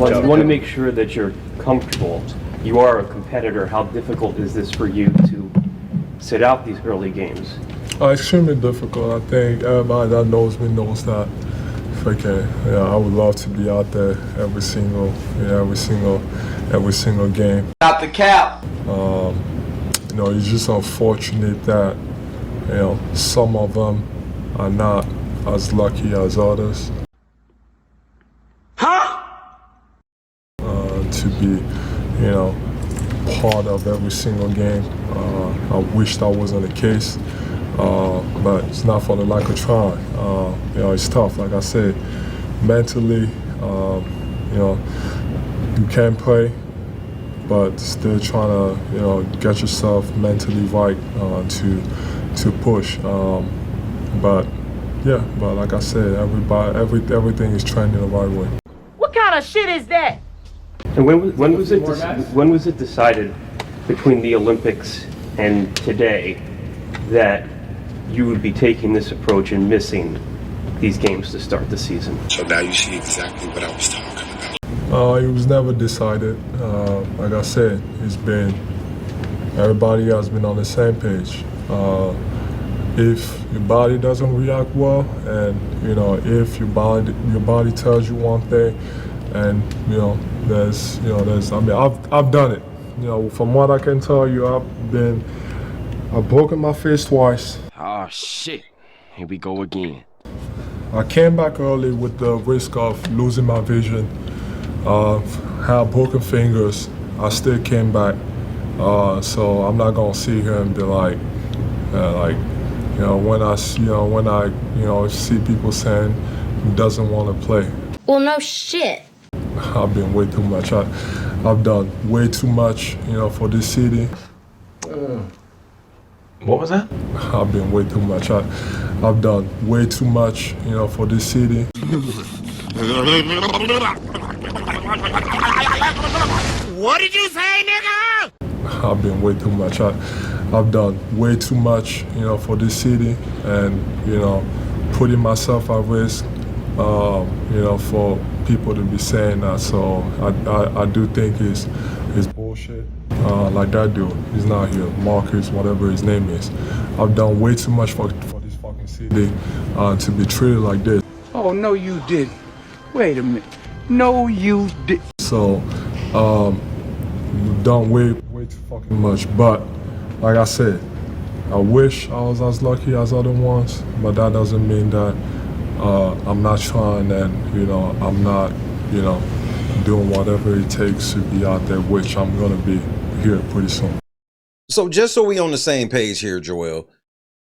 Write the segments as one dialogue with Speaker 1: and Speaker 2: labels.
Speaker 1: Well, you want to make sure that you're comfortable. You are a competitor. How difficult is this for you to sit out these early games?
Speaker 2: Extremely difficult. I think everybody that knows me knows that. I would love to be out there every single game.
Speaker 3: Stop the cap.
Speaker 2: It's just unfortunate that some of them are not as lucky as others. To be, part of every single game. I wish that wasn't the case. But it's not for the lack of trying. It's tough. Like I said, mentally, you can play, but still trying to, get yourself mentally right to push. But like I said, everything is trending the right way.
Speaker 4: What kind of shit is that?
Speaker 1: And when was it decided between the Olympics and today that you would be taking this approach and missing these games to start the season?
Speaker 5: So now you see exactly what I was talking about.
Speaker 2: It was never decided. Like I said, everybody has been on the same page. If your body doesn't react well, and if your body tells you one thing, and I've done it. From what I can tell you, I've broken my face twice.
Speaker 3: Oh shit, here we go again.
Speaker 2: I came back early with the risk of losing my vision. Had broken fingers. I still came back. So I'm not gonna sit here and be like, when I see people saying he doesn't want to play.
Speaker 6: Well, no shit.
Speaker 2: I've been way too much. I've done way too much, for this city.
Speaker 7: What was that?
Speaker 2: I've been way too much. I've done way too much, for this city.
Speaker 4: What did you say, nigga?
Speaker 2: I've been way too much. I've done way too much, for this city, and putting myself at risk, for people to be saying that. So I do think it's bullshit. Like that dude, he's not here. Marcus, whatever his name is. I've done way too much for this fucking city to be treated like this.
Speaker 8: Oh no, you didn't. Wait a minute. No, you didn't.
Speaker 2: So you've done way too fucking much. But like I said, I wish I was as lucky as other ones, but that doesn't mean that I'm not trying and I'm not doing whatever it takes to be out there, which I'm gonna be here pretty soon.
Speaker 9: So just so we on the same page here, Joel,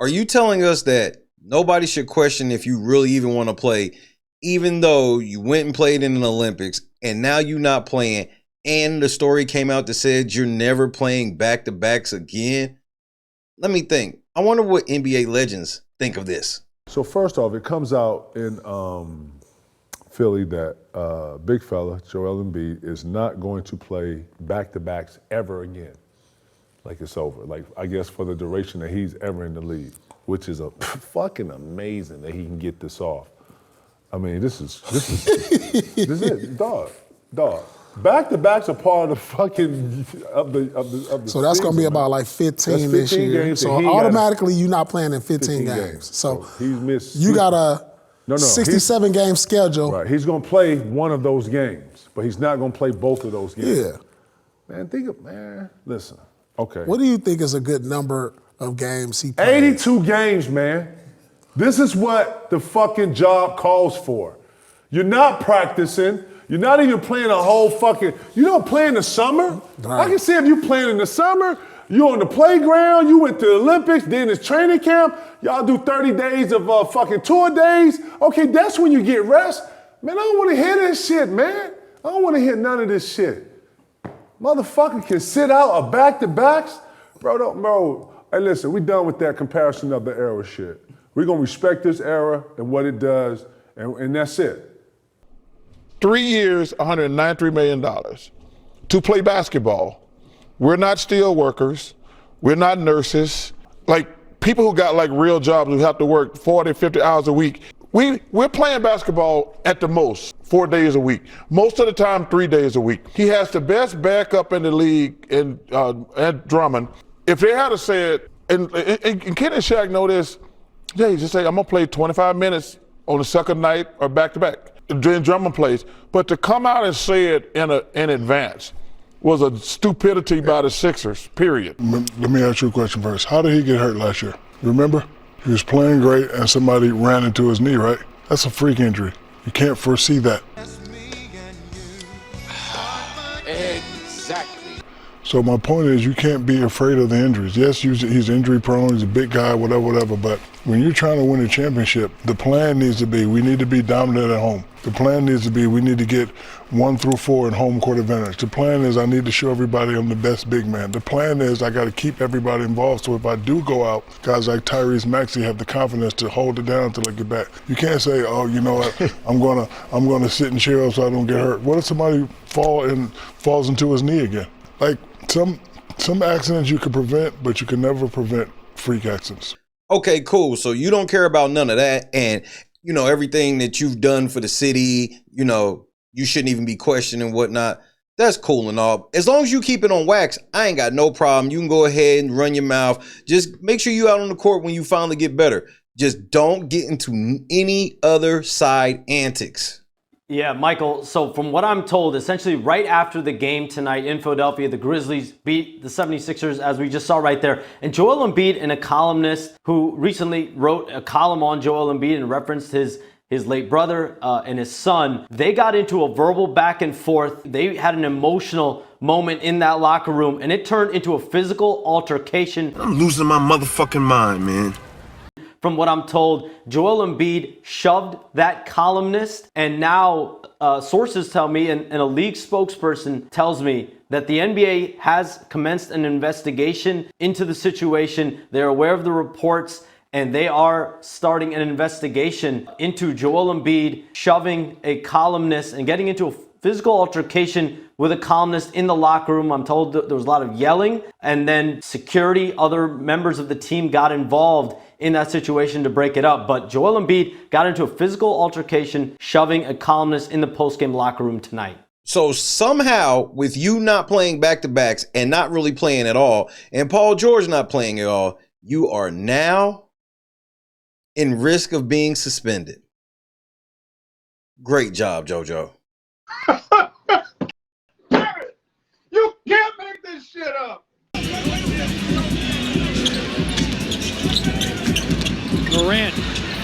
Speaker 9: are you telling us that nobody should question if you really even want to play, even though you went and played in the Olympics and now you're not playing, and the story came out that said you're never playing back-to-backs again? Let me think. I wonder what NBA legends think of this.
Speaker 10: So first off, it comes out in Philly that big fella, Joel Embiid, is not going to play back-to-backs ever again. Like it's over. Like, I guess for the duration that he's ever in the league, which is fucking amazing that he can get this off. I mean, this is it, dog. Back-to-backs are part of the fucking of the
Speaker 11: So that's going to be about like 15 this year.
Speaker 10: Games,
Speaker 11: so automatically you're not playing in 15 games. So
Speaker 10: he's missed.
Speaker 11: You got a 67-game schedule.
Speaker 10: Right. He's going to play one of those games, but he's not going to play both of those games.
Speaker 11: Yeah.
Speaker 10: Man, listen. Okay.
Speaker 11: What do you think is a good number of games he plays?
Speaker 10: 82 games, man. This is what the fucking job calls for. You're not practicing. You're not even playing a whole fucking, you don't play in the summer? Right. I can see if you playing in the summer, you on the playground, you went to the Olympics, then it's training camp, y'all do 30 days of fucking tour days. Okay, that's when you get rest. Man, I don't want to hear this shit, man. I don't want to hear none of this shit. Motherfucker can sit out a back-to-backs. Bro, hey listen, we done with that comparison of the era shit. We're gonna respect this era and what it does, and that's it.
Speaker 12: 3 years, $193 million to play basketball. We're not steel workers. We're not nurses. Like people who got like real jobs who have to work 40, 50 hours a week. We're playing basketball at the most 4 days a week. Most of the time, 3 days a week. He has the best backup in the league in Drummond. If they had said, and Ken and Shaq know this, yeah, just say, I'm going to play 25 minutes on the second night or back-to-back. Then Drummond plays. But to come out and say it in advance was a stupidity by the Sixers, period.
Speaker 6: Let me ask you a question first. How did he get hurt last year? Remember? He was playing great and somebody ran into his knee, right? That's a freak injury. You can't foresee that.
Speaker 3: Exactly.
Speaker 6: So my point is, you can't be afraid of the injuries. Yes, he's injury prone, he's a big guy, whatever, but when you're trying to win a championship, the plan needs to be, we need to be dominant at home. The plan needs to be, we need to get 1 through 4 in home court advantage. The plan is, I need to show everybody I'm the best big man. The plan is, I got to keep everybody involved, so if I do go out, guys like Tyrese Maxey have the confidence to hold it down until I get back. You can't say, oh, you know what, I'm gonna sit and chill so I don't get hurt. What if somebody falls into his knee again? Like, some accidents you can prevent, but you can never prevent freak accidents.
Speaker 9: Okay, cool. So you don't care about none of that, and you know everything that you've done for the city. You know you shouldn't even be questioning whatnot. That's cool and all. As long as you keep it on wax, I ain't got no problem. You can go ahead and run your mouth. Just make sure you out on the court when you finally get better. Just don't get into any other side antics.
Speaker 7: Yeah, Michael, so from what I'm told, essentially right after the game tonight in Philadelphia, the Grizzlies beat the 76ers, as we just saw right there. And Joel Embiid, and a columnist who recently wrote a column on Joel Embiid and referenced his late brother and his son, they got into a verbal back and forth. They had an emotional moment in that locker room, and it turned into a physical altercation.
Speaker 13: I'm losing my motherfucking mind, man.
Speaker 7: From what I'm told, Joel Embiid shoved that columnist, and now sources tell me, and a league spokesperson tells me, that the NBA has commenced an investigation into the situation. They're aware of the reports, and they are starting an investigation into Joel Embiid shoving a columnist and getting into a physical altercation with a columnist in the locker room. I'm told that there was a lot of yelling, and then security, other members of the team got involved in that situation to break it up. But Joel Embiid got into a physical altercation, shoving a columnist in the postgame locker room tonight.
Speaker 9: So somehow, with you not playing back-to-backs and not really playing at all, and Paul George not playing at all, you are now in risk of being suspended. Great job, JoJo.
Speaker 12: You can't make this shit up.
Speaker 14: Morant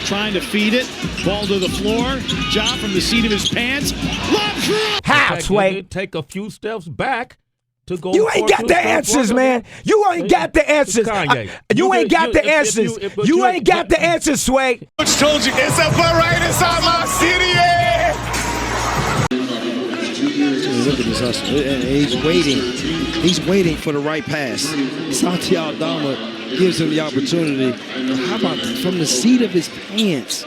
Speaker 14: trying to feed it. Ball to the floor. Job from the seat of his pants. Lob through.
Speaker 4: How, Sway? Take a few steps back to go.
Speaker 15: You ain't got the answers, man. You ain't got the answers. You ain't got the answers. You ain't got the answers, Sway.
Speaker 4: Coach told you it's a bar right inside my city.
Speaker 16: Look at this hustle. He's waiting. He's waiting for the right pass. Santi Aldama gives him the opportunity. How about from the seat of his pants?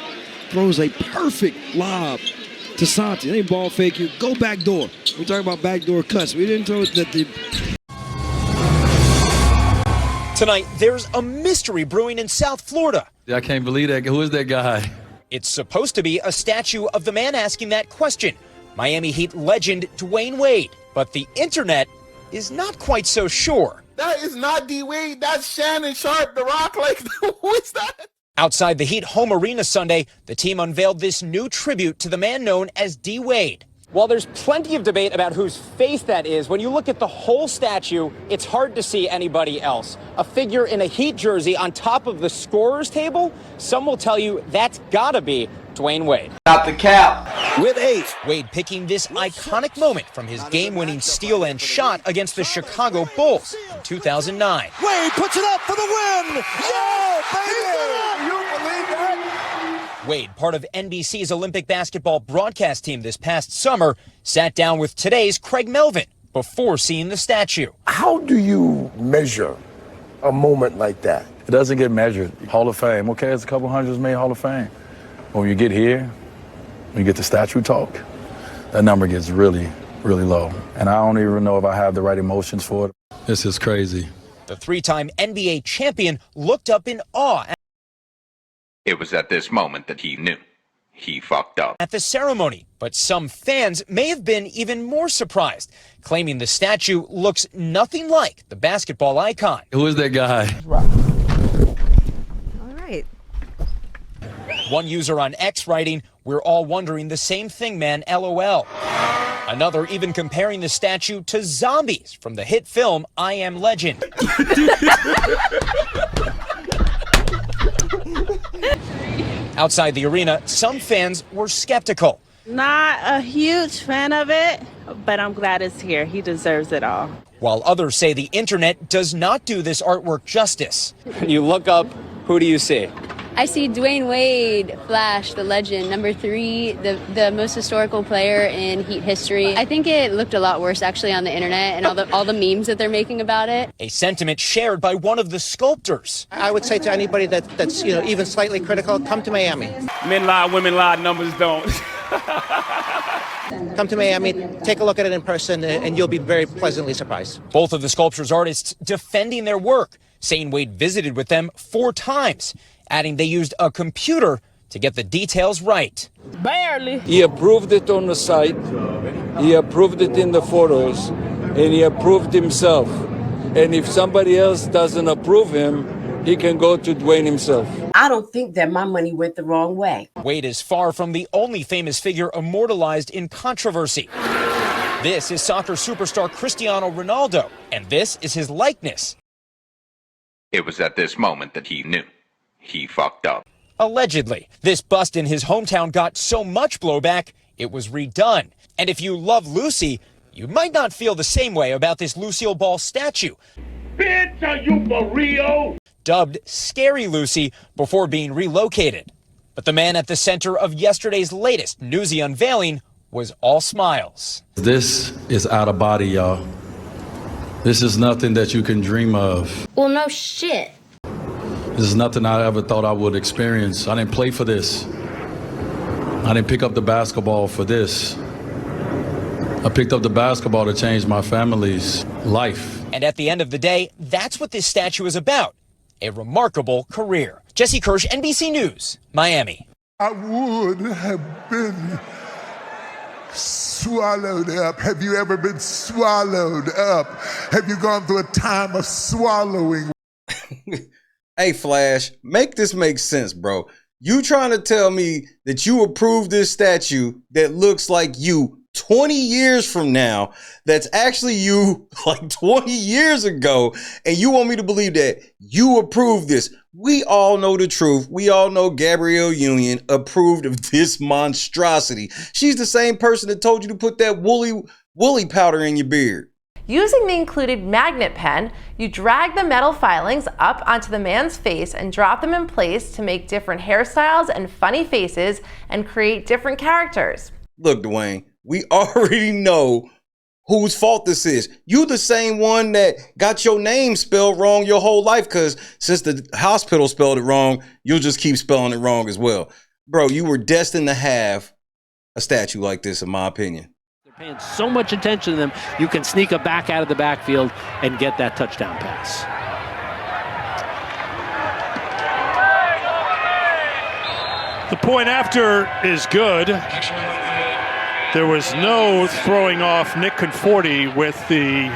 Speaker 16: Throws a perfect lob to Santi. They ball fake you. Go back door. We're talking about backdoor cuts. We didn't throw that the.
Speaker 17: Tonight, there's a mystery brewing in South Florida.
Speaker 18: I can't believe that. Who is that guy?
Speaker 17: It's supposed to be a statue of the man asking that question, Miami Heat legend Dwayne Wade. But the internet is not quite so sure.
Speaker 4: That is not D Wade. That's Shannon Sharp, the Rock. Like, who is that?
Speaker 17: Outside the Heat home arena Sunday, the team unveiled this new tribute to the man known as D Wade. While there's plenty of debate about whose face that is, when you look at the whole statue, it's hard to see anybody else. A figure in a Heat jersey on top of the scorer's table? Some will tell you that's gotta be Dwayne Wade.
Speaker 3: Not the cap.
Speaker 17: With 8, Wade picking this iconic moment from his game-winning steal and shot against the Chicago Bulls in 2009.
Speaker 4: Wade puts it up for the win. Yeah, baby. You believe that?
Speaker 17: Wade, part of NBC's Olympic basketball broadcast team this past summer, sat down with today's Craig Melvin before seeing the statue.
Speaker 19: How do you measure a moment like that?
Speaker 18: It doesn't get measured. Hall of Fame. Okay, it's a couple hundreds made Hall of Fame. When you get here, when you get the statue talk, that number gets really, really low. And I don't even know if I have the right emotions for it. This is crazy.
Speaker 17: The 3-time NBA champion looked up in awe.
Speaker 20: It was at this moment that he knew he fucked up.
Speaker 17: At the ceremony, but some fans may have been even more surprised, claiming the statue looks nothing like the basketball icon.
Speaker 18: Who is that guy?
Speaker 21: All right.
Speaker 17: One user on X writing, "We're all wondering the same thing, man, LOL." Another even comparing the statue to zombies from the hit film I Am Legend. Outside the arena, some fans were skeptical.
Speaker 22: Not a huge fan of it, but I'm glad it's here. He deserves it all.
Speaker 17: While others say the internet does not do this artwork justice.
Speaker 23: When you look up, who do you see?
Speaker 24: I see Dwayne Wade, Flash, the legend, number 3, the most historical player in Heat history. I think it looked a lot worse actually on the internet and all the memes that they're making about it.
Speaker 17: A sentiment shared by one of the sculptors.
Speaker 25: I would say to anybody that's even slightly critical, come to Miami.
Speaker 23: Men lie, women lie, numbers don't.
Speaker 25: Come to Miami, take a look at it in person, and you'll be very pleasantly surprised.
Speaker 17: Both of the sculpture's artists defending their work, saying Wade visited with them 4 times, adding they used a computer to get the details right.
Speaker 22: Barely.
Speaker 8: He approved it on the site, he approved it in the photos, and he approved himself. And if somebody else doesn't approve him, he can go to Dwayne himself.
Speaker 26: I don't think that my money went the wrong way.
Speaker 17: Wade is far from the only famous figure immortalized in controversy. This is soccer superstar Cristiano Ronaldo, and this is his likeness.
Speaker 20: It was at this moment that he knew he fucked up.
Speaker 17: Allegedly, this bust in his hometown got so much blowback, it was redone. And if you love Lucy, you might not feel the same way about this Lucille Ball statue.
Speaker 27: Bitch, are you for real?
Speaker 17: Dubbed Scary Lucy before being relocated. But the man at the center of yesterday's latest newsy unveiling was all smiles.
Speaker 18: This is out of body, y'all. This is nothing that you can dream of.
Speaker 24: Well, no shit.
Speaker 18: This is nothing I ever thought I would experience. I didn't play for this. I didn't pick up the basketball for this. I picked up the basketball to change my family's life.
Speaker 17: And at the end of the day, that's what this statue is about. A remarkable career. Jesse Kirsch, NBC News, Miami.
Speaker 28: I would have been swallowed up. Have you ever been swallowed up? Have you gone through a time of swallowing?
Speaker 9: Hey, Flash, make this make sense, bro. You trying to tell me that you approve this statue that looks like you 20 years from now, that's actually you like 20 years ago, and you want me to believe that you approve this? We all know the truth. We all know Gabrielle Union approved of this monstrosity. She's the same person that told you to put that woolly powder in your beard.
Speaker 29: Using the included magnet pen, you drag the metal filings up onto the man's face and drop them in place to make different hairstyles and funny faces and create different characters.
Speaker 9: Look, Dwayne, we already know whose fault this is. You the same one that got your name spelled wrong your whole life, because since the hospital spelled it wrong, you'll just keep spelling it wrong as well. Bro, you were destined to have a statue like this, in my opinion.
Speaker 30: Paying so much attention to them, you can sneak a back out of the backfield and get that touchdown pass.
Speaker 14: The point after is good. There was no throwing off Nick Conforti with the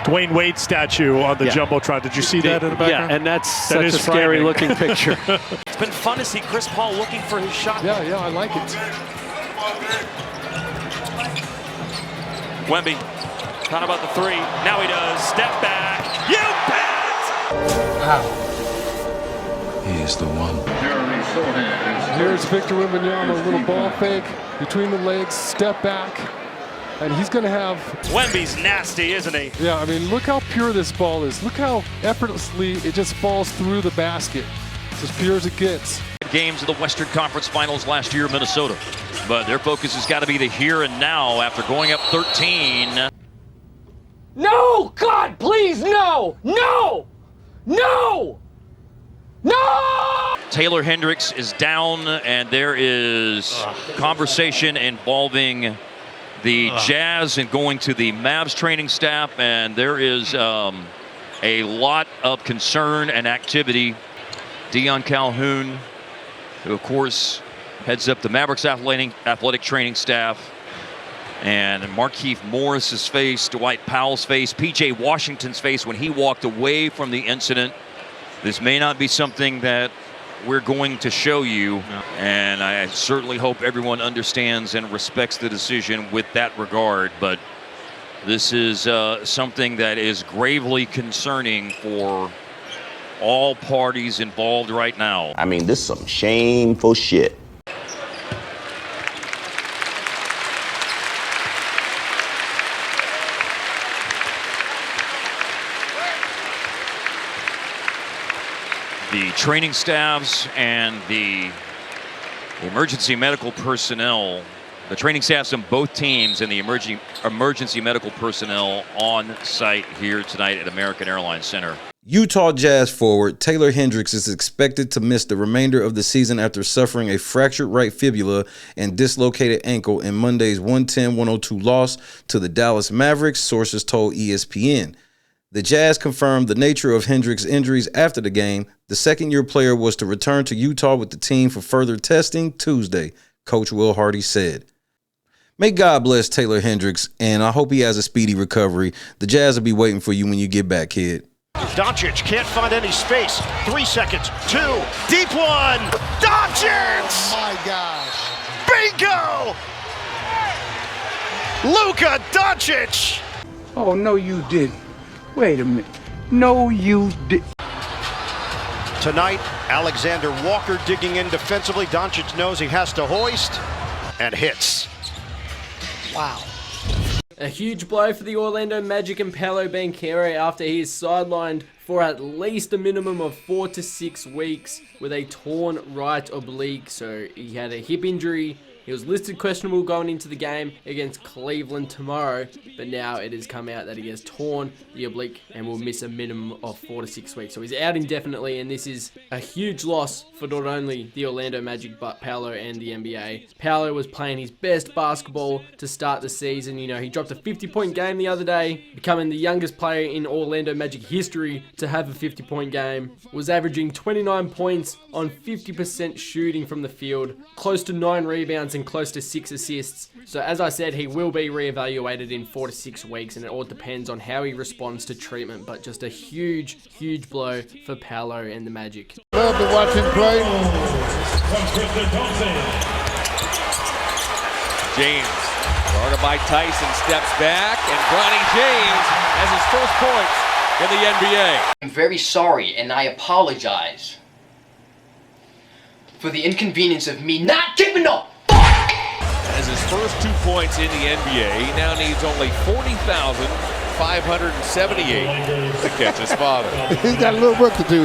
Speaker 14: Dwayne Wade statue on the Jumbotron. Did you see that in the background?
Speaker 30: Yeah, and that's such a scary looking picture.
Speaker 31: It's been fun to see Chris Paul looking for his shot.
Speaker 10: Yeah, I like it.
Speaker 31: Wemby, thought about the 3. Now he does. Step back. You bet!
Speaker 5: Wow. He is the one.
Speaker 10: Here's Victor Wembanyama, a little ball fake between the legs, step back, and he's going to have...
Speaker 31: Wemby's nasty, isn't he?
Speaker 10: Yeah, I mean, look how pure this ball is. Look how effortlessly it just falls through the basket. It's as pure as it gets.
Speaker 32: Games of the Western Conference Finals last year in Minnesota. But their focus has got to be the here and now after going up 13.
Speaker 15: No! God, please, no! No! No! No!
Speaker 32: Taylor Hendricks is down, and there is conversation involving the Jazz and going to the Mavs training staff, and there is a lot of concern and activity. Deion Calhoun, who of course heads up the Mavericks athletic training staff. And Markieff Morris's face, Dwight Powell's face, P.J. Washington's face when he walked away from the incident. This may not be something that we're going to show you, and I certainly hope everyone understands and respects the decision with that regard, but this is something that is gravely concerning for all parties involved right now.
Speaker 1: I mean, this is some shameful shit.
Speaker 32: The training staffs and the emergency medical personnel, the training staffs on both teams and the emergency medical personnel on site here tonight at American Airlines Center.
Speaker 9: Utah Jazz forward Taylor Hendricks is expected to miss the remainder of the season after suffering a fractured right fibula and dislocated ankle in Monday's 110-102 loss to the Dallas Mavericks, sources told ESPN. The Jazz confirmed the nature of Hendricks' injuries after the game. The second-year player was to return to Utah with the team for further testing Tuesday, Coach Will Hardy said. May God bless Taylor Hendricks, and I hope he has a speedy recovery. The Jazz will be waiting for you when you get back, kid.
Speaker 2: Doncic can't find any space. 3 seconds. 2. Deep one. Doncic!
Speaker 3: Oh my gosh.
Speaker 2: Bingo! Luka Doncic!
Speaker 3: Oh, no, you didn't. Wait a minute. No, you did.
Speaker 2: Tonight, Alexander Walker digging in defensively. Doncic knows he has to hoist and hits.
Speaker 4: Wow. A huge blow for the Orlando Magic and Paolo Banchero after he is sidelined for at least a minimum of 4 to 6 weeks with a torn right oblique. So he had a hip injury. He was listed questionable going into the game against Cleveland tomorrow, but now it has come out that he has torn the oblique and will miss a minimum of 4 to 6 weeks. So he's out indefinitely, and this is a huge loss for not only the Orlando Magic, but Paolo and the NBA. Paolo was playing his best basketball to start the season. You know, he dropped a 50-point game the other day, becoming the youngest player in Orlando Magic history to have a 50-point game. Was averaging 29 points on 50% shooting from the field, close to 9 rebounds and close to 6 assists. So as I said, he will be reevaluated in 4 to 6 weeks, and it all depends on how he responds to treatment, but just a huge blow for Paolo and the Magic.
Speaker 3: Love to watch him play.
Speaker 6: James, guarded by Tyson, steps back, and Bronny James has his first points in the NBA.
Speaker 7: I'm very sorry, and I apologize for the inconvenience of me not giving up.
Speaker 6: As his first 2 points in the NBA, he now needs only 40,578 to catch his father.
Speaker 3: He's got a little work to do.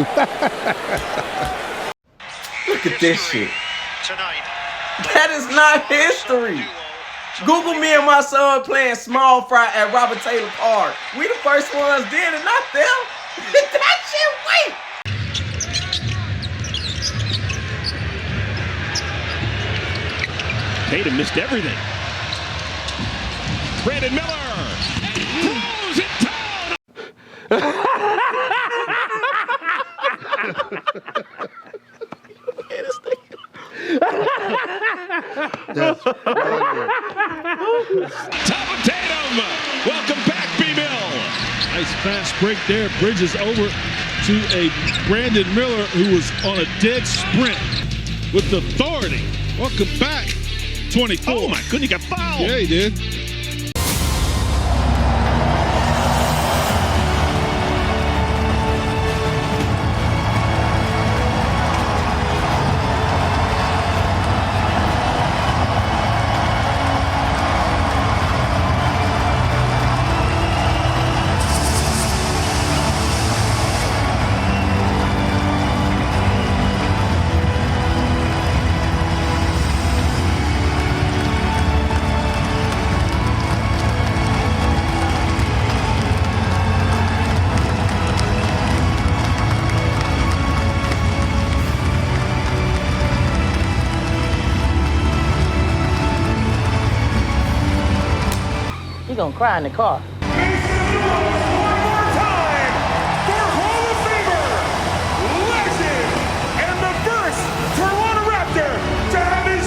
Speaker 11: Look at this shit. That is not history. Google me and my son playing small fry at Robert Taylor Park. We the first ones did it, not them. That shit, wait.
Speaker 14: Tatum missed everything. Brandon Miller throws it down. Top of Tatum. Welcome back, B-Mill.
Speaker 12: Nice fast break there. Bridges over to a Brandon Miller who was on a dead sprint with authority. Welcome back. 24.
Speaker 14: Oh my goodness, he got fouled.
Speaker 12: Yeah, he did.
Speaker 26: He gonna cry in the car.
Speaker 27: And the first Toronto Raptor to have his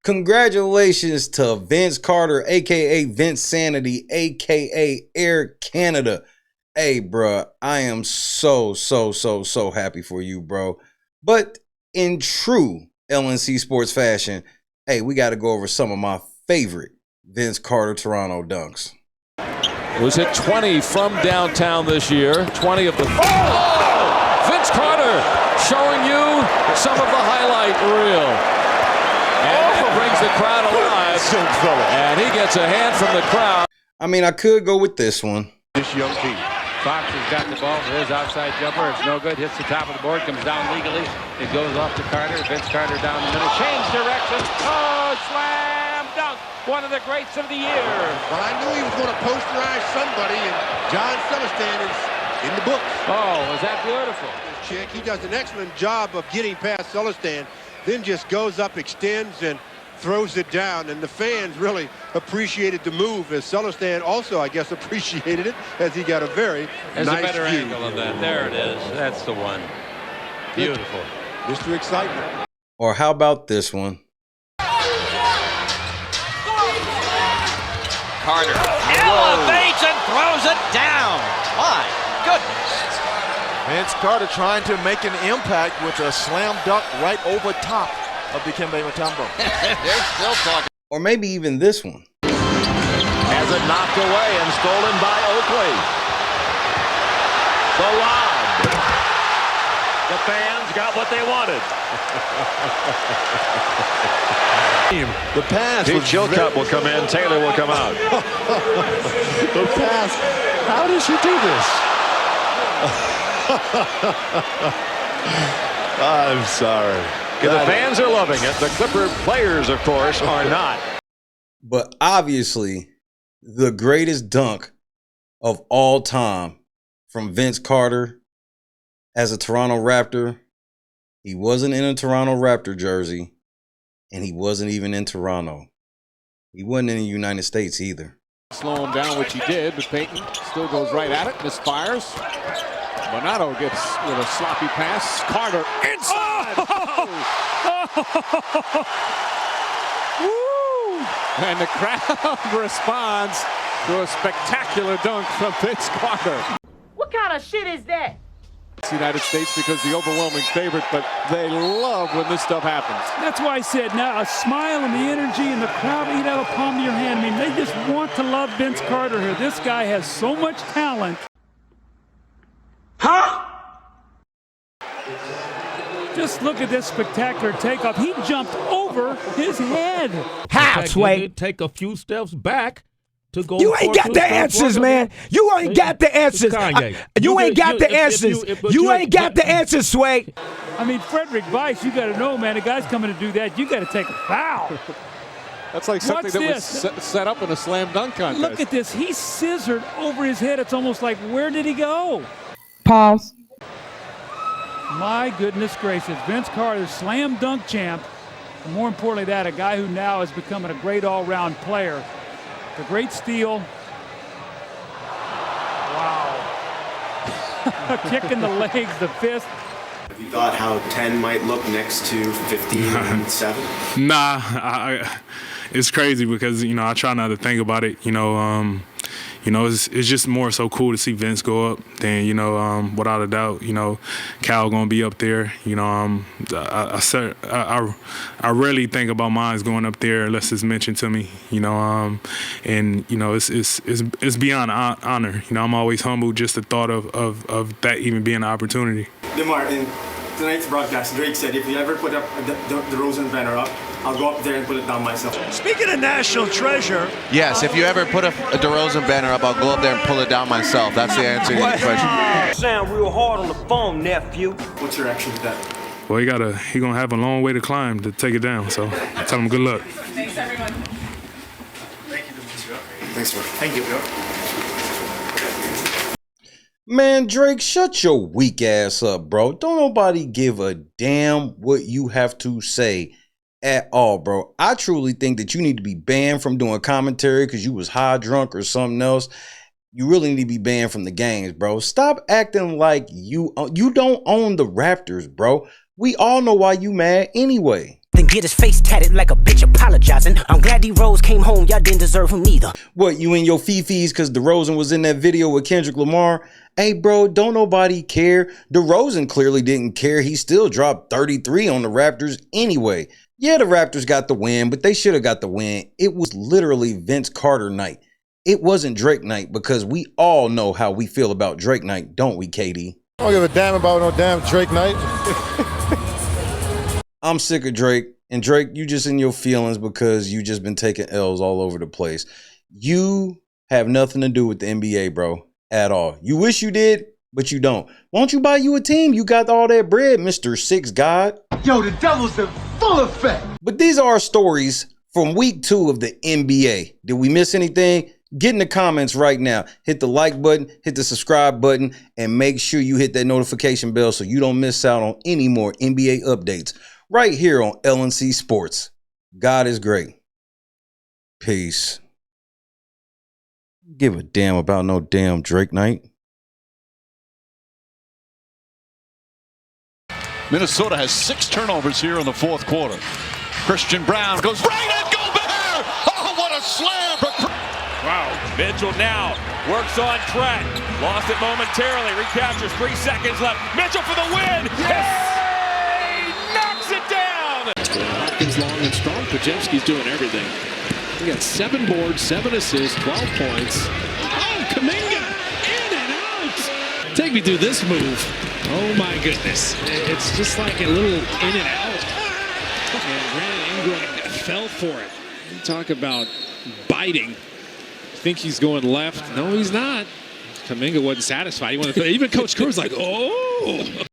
Speaker 9: Congratulations to Vince Carter, aka Vince Sanity, aka Air Canada. Hey, bro, I am so happy for you, bro. But in true LNC sports fashion, hey, we got to go over some of my favorite Vince Carter Toronto dunks.
Speaker 8: It was hit 20 from downtown this year. 20 of the... Oh! Vince Carter showing you some of the highlight reel. And it brings the crowd alive. And he gets a hand from the crowd.
Speaker 9: I mean, I could go with this one.
Speaker 13: This young team. Fox has got the ball for his outside jumper. It's no good. Hits the top of the board. Comes down legally. It goes off to Carter. Vince Carter down the middle. Change direction. Oh, slam dunk. One of the greats of the year.
Speaker 16: Well, I knew he was going to posterize somebody, and John Summerstand is in the books.
Speaker 13: Oh, was that beautiful?
Speaker 16: This chick, he does an excellent job of getting past Summerstand, then just goes up, extends, and throws it down. And the fans really appreciated the move, as Summerstand also, I guess, appreciated it, as he got a very
Speaker 13: There's
Speaker 16: nice
Speaker 13: a better
Speaker 16: view.
Speaker 13: angle of that. There it is. That's the one. Beautiful.
Speaker 16: Mr. Excitement.
Speaker 9: Or how about this one?
Speaker 17: Carter elevates and throws it down. My goodness.
Speaker 2: Vince Carter trying to make an impact with a slam dunk right over top of Dikembe Mutombo.
Speaker 17: They're still talking.
Speaker 9: Or maybe even this one.
Speaker 2: Has it knocked away and stolen by Oakley. The lob. The fans got what they wanted. The pass. Pete Chilcutt will come in. Taylor will come out. The pass. How does she do this? I'm sorry. The fans are loving it. The Clipper players, of course, are not.
Speaker 9: But obviously, the greatest dunk of all time from Vince Carter as a Toronto Raptor. He wasn't in a Toronto Raptor jersey, and he wasn't even in Toronto. He wasn't in the United States either.
Speaker 13: Slow him down, which he did, but Payton still goes right at it, misfires. Bonato gets with a sloppy pass. Carter inside. Woo! And the crowd responds to a spectacular dunk from Vince Carter.
Speaker 18: What kind of shit is that?
Speaker 13: It's the United States because the overwhelming favorite, but they love when this stuff happens.
Speaker 12: That's why I said now a smile and the energy and the crowd eat out of the palm of your hand. I mean, they just want to love Vince Carter here. This guy has so much talent.
Speaker 18: Huh?
Speaker 12: Just look at this spectacular takeoff. He jumped over his head.
Speaker 15: How, Sway?
Speaker 19: Take a few steps back to go.
Speaker 15: You ain't got the answers, man. You ain't got the answers. You ain't got the answers. You ain't got the answers, Sway.
Speaker 12: I mean, Frederick Weiss, you got to know, man, the guy's coming to do that. You got to take a foul.
Speaker 13: That's like something that was set up in a slam dunk contest.
Speaker 12: Look at this. He scissored over his head. It's almost like, where did he go?
Speaker 15: Pause.
Speaker 12: My goodness gracious. Vince Carter, slam dunk champ. And more importantly that, a guy who now is becoming a great all-round player. The great steal. Wow. Kick in the legs, the fist.
Speaker 20: Have you thought how 10 might look next to 15 and 7?
Speaker 21: Nah, it's crazy because, I try not to think about it. It's just more so cool to see Vince go up than, without a doubt, Cal going to be up there. I rarely think about mine going up there unless it's mentioned to me, it's beyond honor. I'm always humbled just the thought of that even being an opportunity.
Speaker 20: DeMar, in tonight's broadcast, Drake said if you ever put up the DeRozan banner up, I'll go up there and put it down myself.
Speaker 2: Speaking of national treasure.
Speaker 22: Yes, if you ever put a DeRozan banner up, I'll go up there and pull it down myself. That's the answer to your question.
Speaker 18: Sound real hard on the phone, nephew.
Speaker 20: What's your reaction to that?
Speaker 21: Well, he gonna have a long way to climb to take it down. So I tell him good luck.
Speaker 18: Thanks, everyone.
Speaker 20: Thank you. Thanks, sir. Thank you.
Speaker 9: Man, Drake, shut your weak ass up, bro. Don't nobody give a damn what you have to say at all, bro. I truly think that you need to be banned from doing commentary because you was high, drunk, or something else. You really need to be banned from the games, bro. Stop acting like you don't own the Raptors, bro. We all know why you mad anyway.
Speaker 15: Think
Speaker 1: Get his face tatted like a bitch apologizing. I'm glad D-Rose came home, y'all didn't deserve him neither.
Speaker 9: What, you in your fifis because DeRozan was in that video with Kendrick Lamar? Hey, bro, don't nobody care. DeRozan clearly didn't care. He still dropped 33 on the Raptors anyway. Yeah, the Raptors got the win, but they should have got the win. It was literally Vince Carter night. It wasn't Drake night, because we all know how we feel about Drake night, don't we, KD?
Speaker 4: I don't give a damn about no damn Drake night.
Speaker 9: I'm sick of Drake. And Drake, you just in your feelings because you just been taking L's all over the place. You have nothing to do with the NBA, bro, at all. You wish you did, but you don't. Why don't you buy you a team? You got all that bread, Mr. Six God.
Speaker 4: Yo, the devil's in full effect.
Speaker 9: But these are our stories from week 2 of the NBA. Did we miss anything? Get in the comments right now. Hit the like button, hit the subscribe button, and make sure you hit that notification bell so you don't miss out on any more NBA updates right here on LNC Sports. God is great. Peace. Give a damn about no damn Drake night.
Speaker 5: Minnesota has 6 turnovers here in the fourth quarter. Christian Braun goes right at Gobert. Oh, what a slam for
Speaker 6: Wow, Mitchell now works on Trent. Lost it momentarily, recaptures 3 seconds left. Mitchell for the win! Yay! Knocks it down!
Speaker 10: Hopkins long and strong. Pajemski's doing everything. He got 7 boards, 7 assists, 12 points. Oh, Kuminga! In and out! Take me through this move. Oh my goodness. It's just like a little in and out. And Brandon Ingram fell for it. Talk about biting. Think he's going left. No, he's not. Kuminga wasn't satisfied. He wanted to, even Coach Kerr's like, oh.